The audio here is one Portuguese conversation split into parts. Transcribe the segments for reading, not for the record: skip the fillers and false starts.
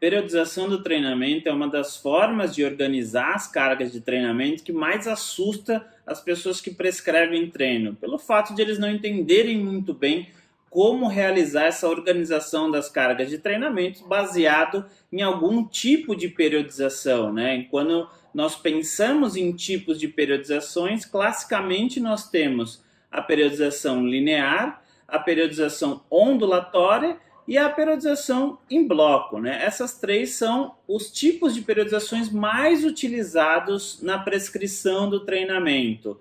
periodização do treinamento é uma das formas de organizar as cargas de treinamento que mais assusta as pessoas que prescrevem treino, pelo fato de eles não entenderem muito bem como realizar essa organização das cargas de treinamento baseado em algum tipo de periodização, né? Quando nós pensamos em tipos de periodizações, classicamente nós temos a periodização linear, a periodização ondulatória e a periodização em bloco, né? Essas três são os tipos de periodizações mais utilizados na prescrição do treinamento.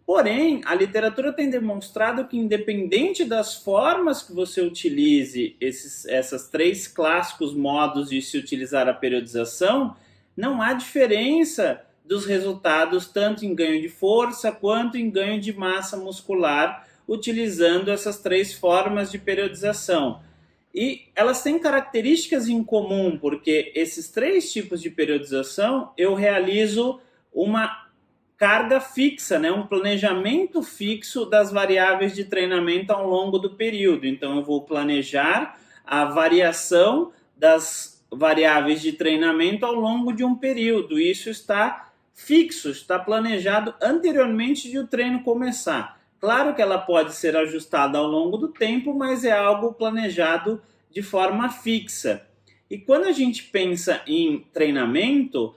Porém, a literatura tem demonstrado que, independente das formas que você utilize essas três clássicos modos de se utilizar a periodização, não há diferença dos resultados tanto em ganho de força quanto em ganho de massa muscular utilizando essas três formas de periodização. E elas têm características em comum, porque esses três tipos de periodização eu realizo uma carga fixa, né? Um planejamento fixo das variáveis de treinamento ao longo do período. Então eu vou planejar a variação das variáveis de treinamento ao longo de um período. Isso está fixo, está planejado anteriormente de o treino começar. Claro que ela pode ser ajustada ao longo do tempo, mas é algo planejado de forma fixa. E quando a gente pensa em treinamento,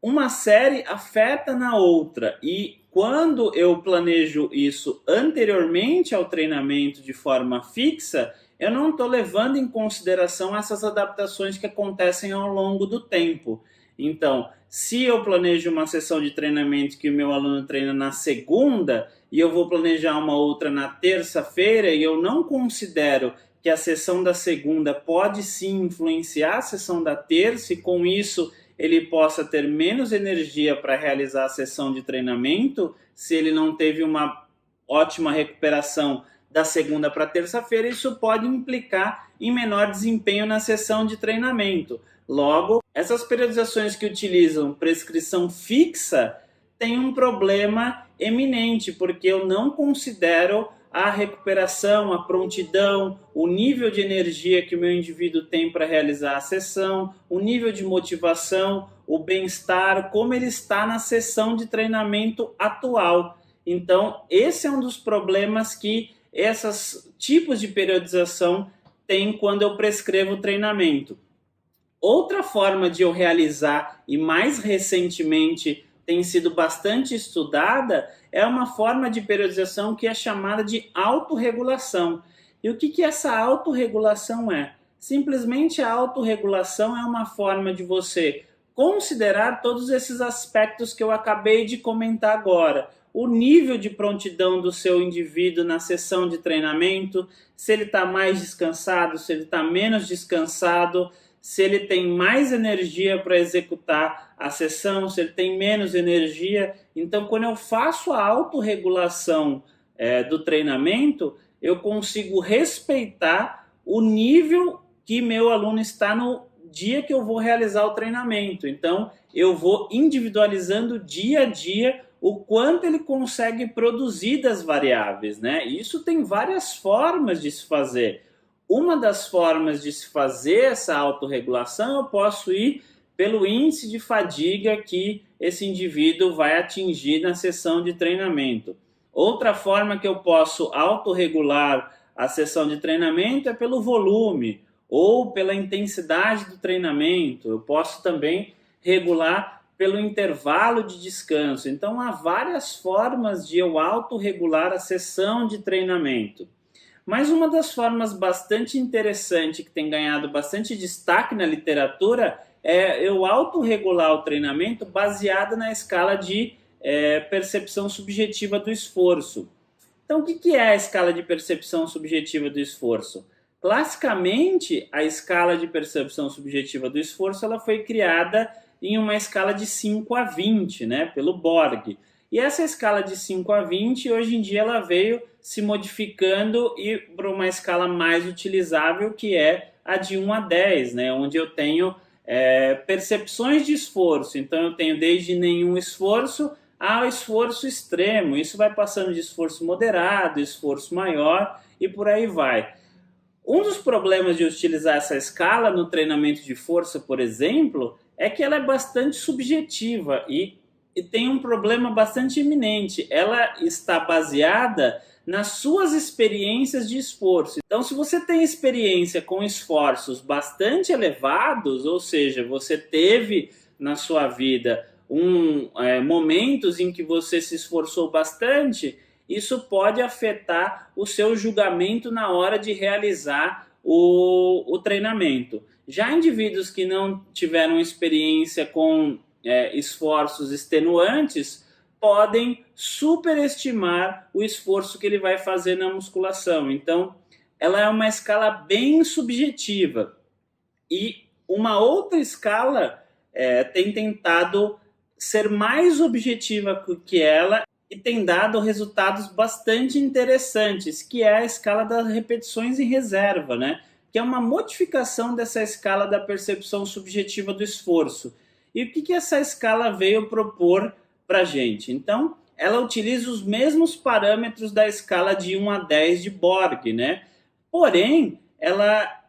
uma série afeta na outra. E quando eu planejo isso anteriormente ao treinamento de forma fixa, eu não estou levando em consideração essas adaptações que acontecem ao longo do tempo. Então, se eu planejo uma sessão de treinamento que o meu aluno treina na segunda e eu vou planejar uma outra na terça-feira e eu não considero que a sessão da segunda pode sim influenciar a sessão da terça e com isso ele possa ter menos energia para realizar a sessão de treinamento, se ele não teve uma ótima recuperação da segunda para terça-feira, isso pode implicar em menor desempenho na sessão de treinamento. Logo, essas periodizações que utilizam prescrição fixa têm um problema eminente, porque eu não considero a recuperação, a prontidão, o nível de energia que o meu indivíduo tem para realizar a sessão, o nível de motivação, o bem-estar, como ele está na sessão de treinamento atual. Então, esse é um dos problemas que esses tipos de periodização têm quando eu prescrevo treinamento. Outra forma de eu realizar, e mais recentemente tem sido bastante estudada, é uma forma de periodização que é chamada de autorregulação. E o que essa autorregulação é? Simplesmente a autorregulação é uma forma de você considerar todos esses aspectos que eu acabei de comentar agora. O nível de prontidão do seu indivíduo na sessão de treinamento, se ele está mais descansado, se ele está menos descansado, se ele tem mais energia para executar a sessão, se ele tem menos energia. Então, quando eu faço a autorregulação do treinamento, eu consigo respeitar o nível que meu aluno está no dia que eu vou realizar o treinamento. Então, eu vou individualizando dia a dia o quanto ele consegue produzir das variáveis, né? E isso tem várias formas de se fazer. Uma das formas de se fazer essa autorregulação, eu posso ir pelo índice de fadiga que esse indivíduo vai atingir na sessão de treinamento. Outra forma que eu posso autorregular a sessão de treinamento é pelo volume ou pela intensidade do treinamento. Eu posso também regular pelo intervalo de descanso. Então, há várias formas de eu autorregular a sessão de treinamento. Mas uma das formas bastante interessante que tem ganhado bastante destaque na literatura é eu autorregular o treinamento baseado na escala de percepção subjetiva do esforço. Então, o que é a escala de percepção subjetiva do esforço? Classicamente, a escala de percepção subjetiva do esforço ela foi criada em uma escala de 5 a 20, né, pelo Borg. E essa escala de 5 a 20, hoje em dia, ela veio se modificando e para uma escala mais utilizável, que é a de 1 a 10, né? Onde eu tenho percepções de esforço. Então, eu tenho desde nenhum esforço ao esforço extremo. Isso vai passando de esforço moderado, esforço maior e por aí vai. Um dos problemas de utilizar essa escala no treinamento de força, por exemplo, é que ela é bastante subjetiva e tem um problema bastante iminente. Ela está baseada nas suas experiências de esforço. Então, se você tem experiência com esforços bastante elevados, ou seja, você teve na sua vida momentos em que você se esforçou bastante, isso pode afetar o seu julgamento na hora de realizar o treinamento. Já indivíduos que não tiveram experiência com esforços extenuantes podem superestimar o esforço que ele vai fazer na musculação. Então, ela é uma escala bem subjetiva. E uma outra escala tem tentado ser mais objetiva que ela e tem dado resultados bastante interessantes, que é a escala das repetições em reserva, né? Que é uma modificação dessa escala da percepção subjetiva do esforço. E o que essa escala veio propor para a gente? Então, ela utiliza os mesmos parâmetros da escala de 1 a 10 de Borg, né? Porém, ela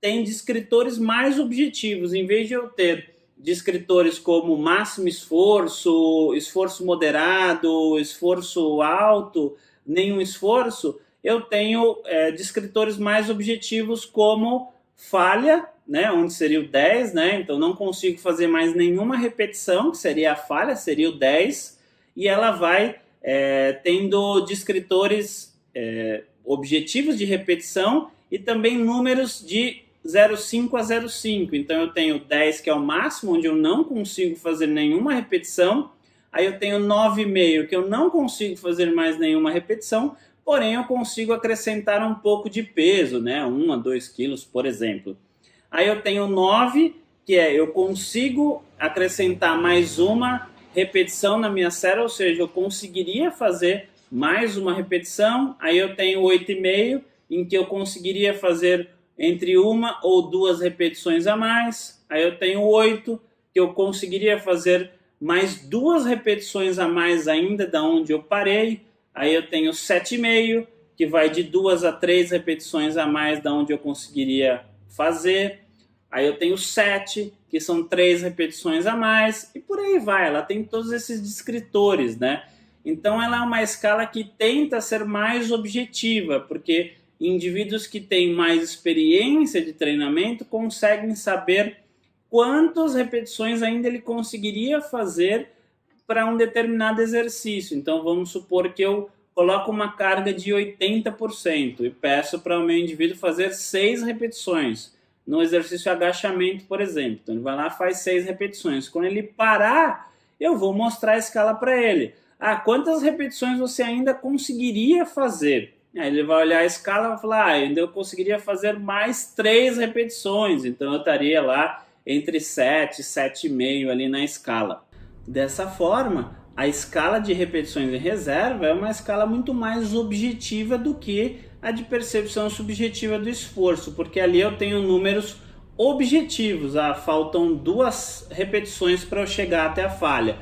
tem descritores mais objetivos. Em vez de eu ter descritores como máximo esforço, esforço moderado, esforço alto, nenhum esforço, eu tenho descritores mais objetivos como falha, né, onde seria o 10, né, então não consigo fazer mais nenhuma repetição, que seria a falha, seria o 10, e ela vai tendo descritores objetivos de repetição e também números de 0,5 a 0,5. Então eu tenho 10, que é o máximo, onde eu não consigo fazer nenhuma repetição. Aí eu tenho 9,5, que eu não consigo fazer mais nenhuma repetição, porém eu consigo acrescentar um pouco de peso, né? 1 a 2 quilos, por exemplo. Aí eu tenho 9, que eu consigo acrescentar mais uma repetição na minha série, ou seja, eu conseguiria fazer mais uma repetição. Aí eu tenho 8,5, em que eu conseguiria fazer entre 1 ou 2 repetições a mais. Aí eu tenho 8, que eu conseguiria fazer mais 2 repetições a mais ainda da onde eu parei. Aí eu tenho 7,5, que vai de 2 a 3 repetições a mais da onde eu conseguiria fazer. Aí eu tenho 7, que são 3 repetições a mais, e por aí vai. Ela tem todos esses descritores, né? Então ela é uma escala que tenta ser mais objetiva, porque indivíduos que têm mais experiência de treinamento conseguem saber quantas repetições ainda ele conseguiria fazer para um determinado exercício. Então vamos supor que eu coloco uma carga de 80% e peço para o meu indivíduo fazer 6 repetições no exercício agachamento, por exemplo. Então ele vai lá e faz 6 repetições. Quando ele parar, eu vou mostrar a escala para ele. Quantas repetições você ainda conseguiria fazer? Aí ele vai olhar a escala e vai falar, ainda eu conseguiria fazer mais 3 repetições, então eu estaria lá entre 7 e 7,5 ali na escala. Dessa forma, a escala de repetições em reserva é uma escala muito mais objetiva do que a de percepção subjetiva do esforço, porque ali eu tenho números objetivos. Faltam 2 repetições para eu chegar até a falha.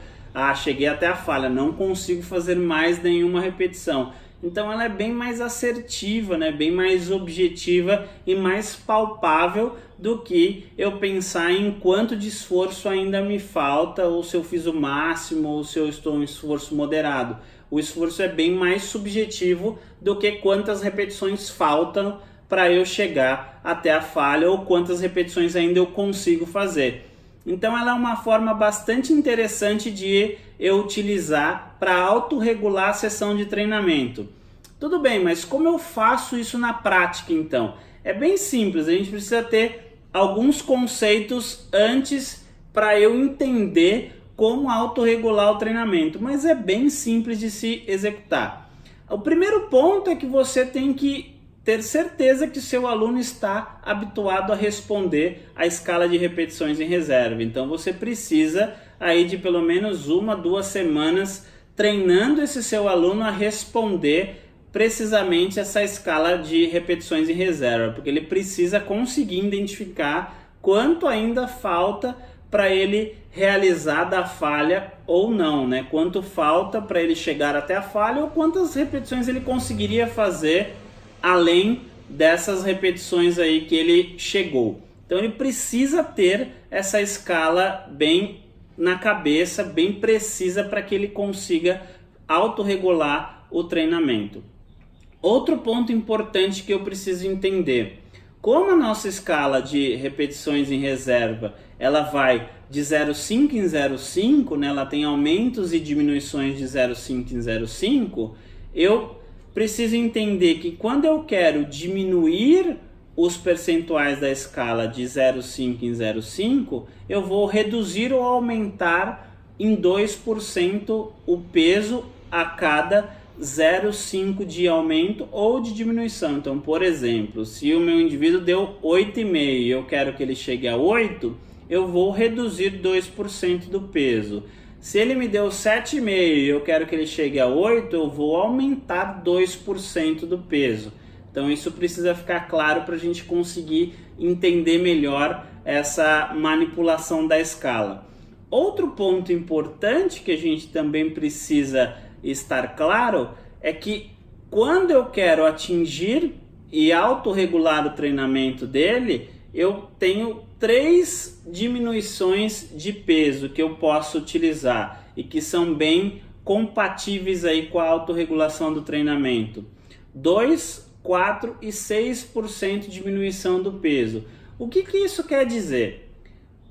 Cheguei até a falha, não consigo fazer mais nenhuma repetição. Então ela é bem mais assertiva, né? Bem mais objetiva e mais palpável do que eu pensar em quanto de esforço ainda me falta, ou se eu fiz o máximo, ou se eu estou em esforço moderado. O esforço é bem mais subjetivo do que quantas repetições faltam para eu chegar até a falha, ou quantas repetições ainda eu consigo fazer. Então ela é uma forma bastante interessante de eu utilizar para autorregular a sessão de treinamento. Tudo bem, mas como eu faço isso na prática então? É bem simples, a gente precisa ter alguns conceitos antes para eu entender como autorregular o treinamento, mas é bem simples de se executar. O primeiro ponto é que você tem que ter certeza que seu aluno está habituado a responder a escala de repetições em reserva. Então você precisa aí de pelo menos 1 a 2 semanas treinando esse seu aluno a responder precisamente essa escala de repetições em reserva, porque ele precisa conseguir identificar quanto ainda falta para ele realizar da falha ou não, né? Quanto falta para ele chegar até a falha, ou quantas repetições ele conseguiria fazer além dessas repetições aí que ele chegou. Então ele precisa ter essa escala bem na cabeça, bem precisa, para que ele consiga autorregular o treinamento. Outro ponto importante que eu preciso entender: como a nossa escala de repetições em reserva, ela vai de 0,5 em 0,5, né? Ela tem aumentos e diminuições de 0,5 em 0,5, eu preciso entender que quando eu quero diminuir os percentuais da escala de 0,5 em 0,5, eu vou reduzir ou aumentar em 2% o peso a cada 0,5 de aumento ou de diminuição. Então, por exemplo, se o meu indivíduo deu 8,5 e eu quero que ele chegue a 8, eu vou reduzir 2% do peso. Se ele me deu 7,5 e eu quero que ele chegue a 8, eu vou aumentar 2% do peso. Então isso precisa ficar claro para a gente conseguir entender melhor essa manipulação da escala. Outro ponto importante que a gente também precisa estar claro é que quando eu quero atingir e autorregular o treinamento dele, eu tenho 3 diminuições de peso que eu posso utilizar e que são bem compatíveis aí com a autorregulação do treinamento: 2, 4 e 6% de diminuição do peso. O que isso quer dizer?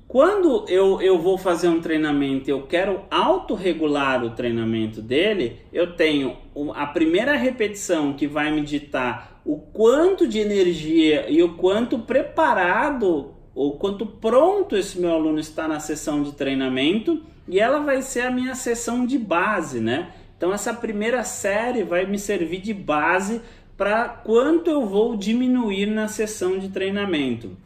Quando eu vou fazer um treinamento e eu quero autorregular o treinamento dele, eu tenho a primeira repetição que vai me ditar o quanto de energia e o quanto preparado, ou quanto pronto esse meu aluno está na sessão de treinamento, e ela vai ser a minha sessão de base, né? Então essa primeira série vai me servir de base para quanto eu vou diminuir na sessão de treinamento.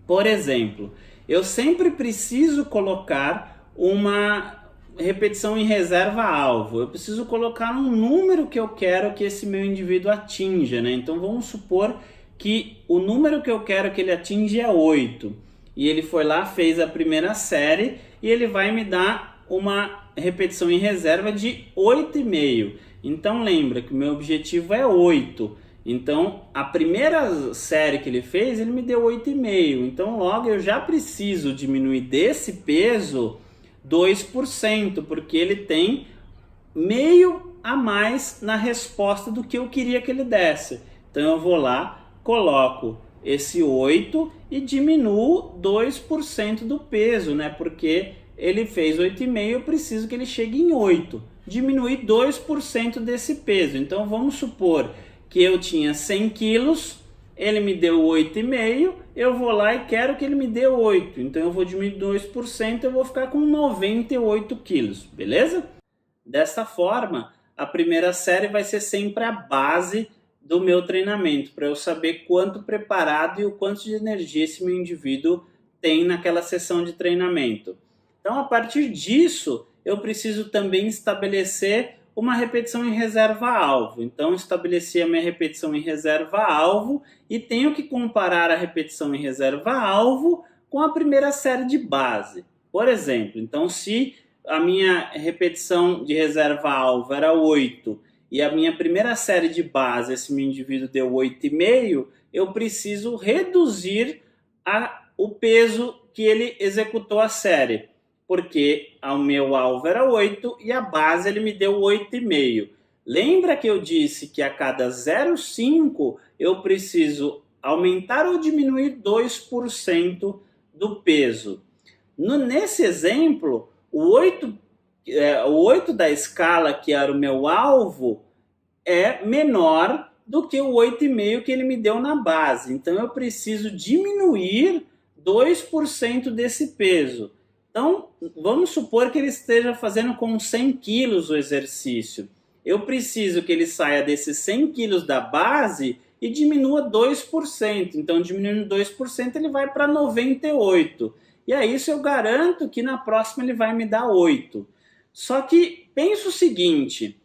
Por exemplo, eu sempre preciso colocar uma repetição em reserva-alvo. Eu preciso colocar um número que eu quero que esse meu indivíduo atinja, né? Então vamos supor que o número que eu quero que ele atinja é 8. E ele foi lá, fez a primeira série e ele vai me dar uma repetição em reserva de 8,5. Então lembra que o meu objetivo é 8. Então a primeira série que ele fez, ele me deu 8,5. Então logo eu já preciso diminuir desse peso 2%, porque ele tem meio a mais na resposta do que eu queria que ele desse. Então eu vou lá, coloco esse 8 e diminuo 2% do peso, né? Porque ele fez 8,5, eu preciso que ele chegue em 8. Diminuir 2% desse peso. Então vamos supor que eu tinha 100 quilos, ele me deu 8,5, eu vou lá e quero que ele me dê 8. Então eu vou diminuir 2%, eu vou ficar com 98 quilos, beleza? Desta forma, a primeira série vai ser sempre a base do meu treinamento, para eu saber quanto preparado e o quanto de energia esse meu indivíduo tem naquela sessão de treinamento. Então, a partir disso, eu preciso também estabelecer uma repetição em reserva-alvo. Então, estabeleci a minha repetição em reserva-alvo e tenho que comparar a repetição em reserva-alvo com a primeira série de base. Por exemplo, então, se a minha repetição de reserva-alvo era 8 e a minha primeira série de base, esse meu indivíduo deu 8,5, eu preciso reduzir o peso que ele executou a série, porque o meu alvo era 8 e a base ele me deu 8,5. Lembra que eu disse que a cada 0,5 eu preciso aumentar ou diminuir 2% do peso. Nesse exemplo, o 8 da escala, que era o meu alvo, é menor do que o 8,5 que ele me deu na base. Então eu preciso diminuir 2% desse peso. Então, vamos supor que ele esteja fazendo com 100 quilos o exercício. Eu preciso que ele saia desses 100 quilos da base e diminua 2%. Então, diminuindo 2%, ele vai para 98. E aí, isso eu garanto que na próxima ele vai me dar 8. Só que, pensa o seguinte,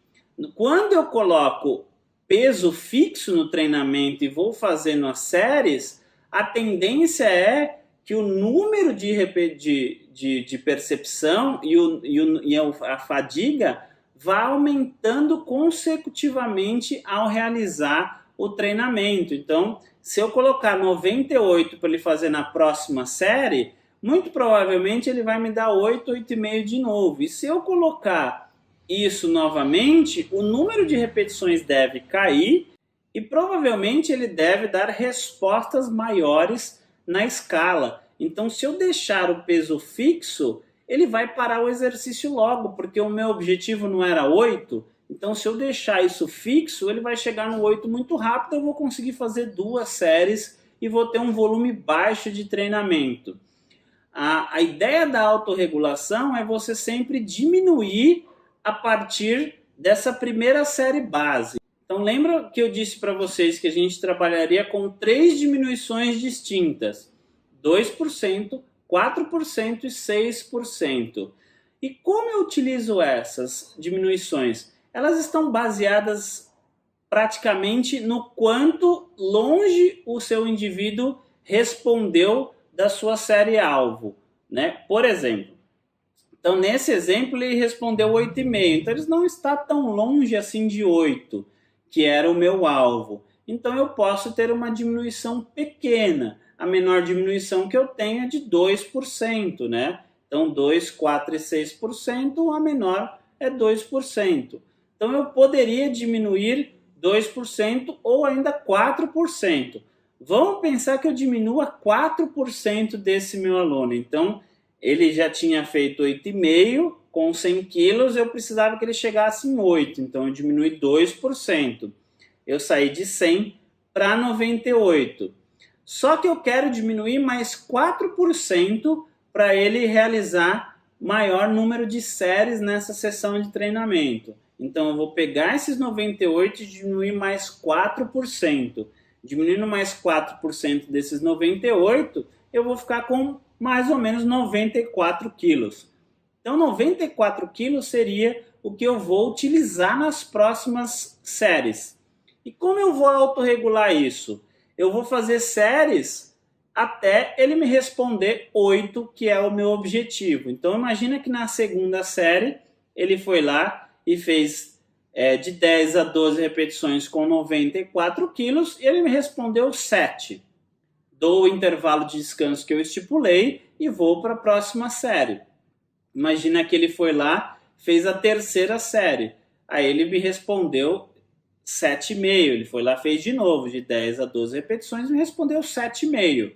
quando eu coloco peso fixo no treinamento e vou fazendo as séries, a tendência é que o número de percepção e a fadiga vá aumentando consecutivamente ao realizar o treinamento. Então, se eu colocar 98 para ele fazer na próxima série, muito provavelmente ele vai me dar 8, 8,5 de novo. E se eu colocar isso novamente, o número de repetições deve cair e provavelmente ele deve dar respostas maiores na escala. Então, se eu deixar o peso fixo, ele vai parar o exercício logo, porque o meu objetivo não era 8. Então, se eu deixar isso fixo, ele vai chegar no 8 muito rápido, eu vou conseguir fazer 2 séries e vou ter um volume baixo de treinamento. A ideia da autorregulação é você sempre diminuir a partir dessa primeira série base. Então, lembra que eu disse para vocês que a gente trabalharia com 3 diminuições distintas: 2%, 4% e 6%. E como eu utilizo essas diminuições? Elas estão baseadas praticamente no quanto longe o seu indivíduo respondeu da sua série alvo, né? Por exemplo, então nesse exemplo ele respondeu 8,5, então ele não está tão longe assim de 8, que era o meu alvo. Então eu posso ter uma diminuição pequena. A menor diminuição que eu tenho é de 2%, né? Então 2, 4 e 6%, a menor é 2%. Então eu poderia diminuir 2% ou ainda 4%. Vamos pensar que eu diminua 4% desse meu aluno. Então, ele já tinha feito 8,5, com 100 quilos, eu precisava que ele chegasse em 8. Então, eu diminui 2%. Eu saí de 100 para 98. Só que eu quero diminuir mais 4% para ele realizar maior número de séries nessa sessão de treinamento. Então, eu vou pegar esses 98 e diminuir mais 4%. Diminuindo mais 4% desses 98, eu vou ficar com mais ou menos 94 quilos. Então, 94 quilos seria o que eu vou utilizar nas próximas séries. E como eu vou autorregular isso? Eu vou fazer séries até ele me responder 8, que é o meu objetivo. Então, imagina que na segunda série, ele foi lá e fez de 10 a 12 repetições com 94 quilos, e ele me respondeu 7. Dou o intervalo de descanso que eu estipulei e vou para a próxima série. Imagina que ele foi lá, fez a terceira série. Aí ele me respondeu 7,5. Ele foi lá, fez de novo, de 10 a 12 repetições, e me respondeu 7,5.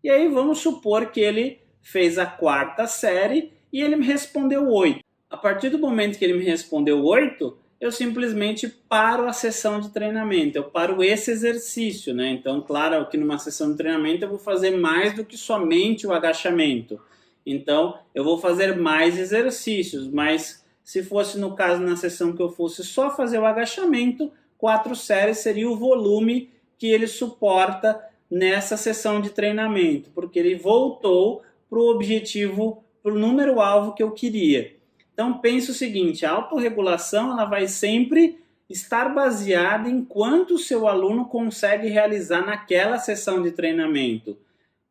E aí vamos supor que ele fez a quarta série e ele me respondeu 8. A partir do momento que ele me respondeu 8, eu simplesmente paro a sessão de treinamento, eu paro esse exercício, né? Então, claro que numa sessão de treinamento eu vou fazer mais do que somente o agachamento. Então, eu vou fazer mais exercícios, mas se fosse no caso na sessão que eu fosse só fazer o agachamento, 4 séries seria o volume que ele suporta nessa sessão de treinamento, porque ele voltou para o objetivo, para o número-alvo que eu queria. Então, pense o seguinte, a autorregulação ela vai sempre estar baseada em quanto o seu aluno consegue realizar naquela sessão de treinamento.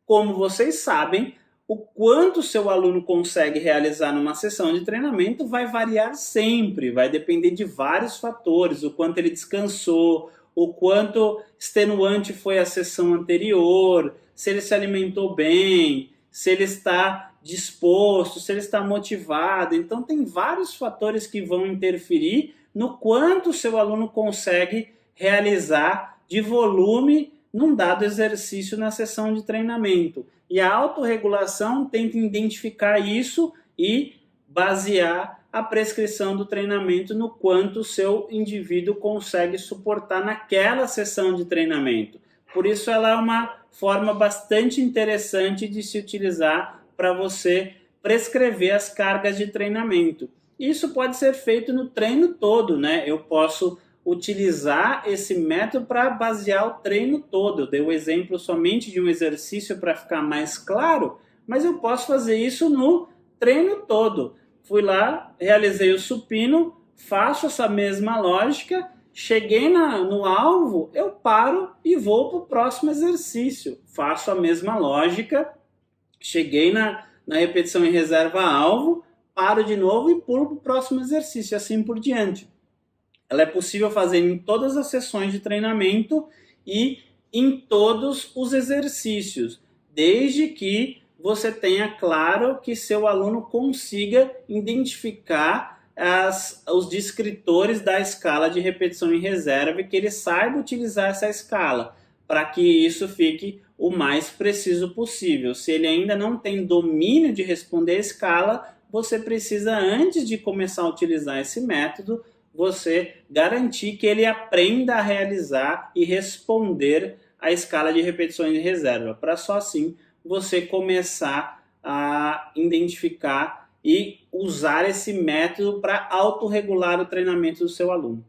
Como vocês sabem, o quanto o seu aluno consegue realizar numa sessão de treinamento vai variar sempre, vai depender de vários fatores, o quanto ele descansou, o quanto extenuante foi a sessão anterior, se ele se alimentou bem, se ele está disposto, se ele está motivado. Então tem vários fatores que vão interferir no quanto o seu aluno consegue realizar de volume num dado exercício na sessão de treinamento. E a autorregulação tenta identificar isso e basear a prescrição do treinamento no quanto o seu indivíduo consegue suportar naquela sessão de treinamento. Por isso ela é uma forma bastante interessante de se utilizar para você prescrever as cargas de treinamento. Isso pode ser feito no treino todo, né? Eu posso utilizar esse método para basear o treino todo. Eu dei o exemplo somente de um exercício para ficar mais claro, mas eu posso fazer isso no treino todo. Fui lá, realizei o supino, faço essa mesma lógica, cheguei no alvo, eu paro e vou para o próximo exercício. Faço a mesma lógica, cheguei na repetição em reserva alvo, paro de novo e pulo para o próximo exercício, assim por diante. ela é possível fazer em todas as sessões de treinamento e em todos os exercícios, desde que você tenha claro que seu aluno consiga identificar os descritores da escala de repetição em reserva e que ele saiba utilizar essa escala, para que isso fique o mais preciso possível. Se ele ainda não tem domínio de responder a escala, você precisa, antes de começar a utilizar esse método, você garantir que ele aprenda a realizar e responder a escala de repetições de reserva, para só assim você começar a identificar e usar esse método para autorregular o treinamento do seu aluno.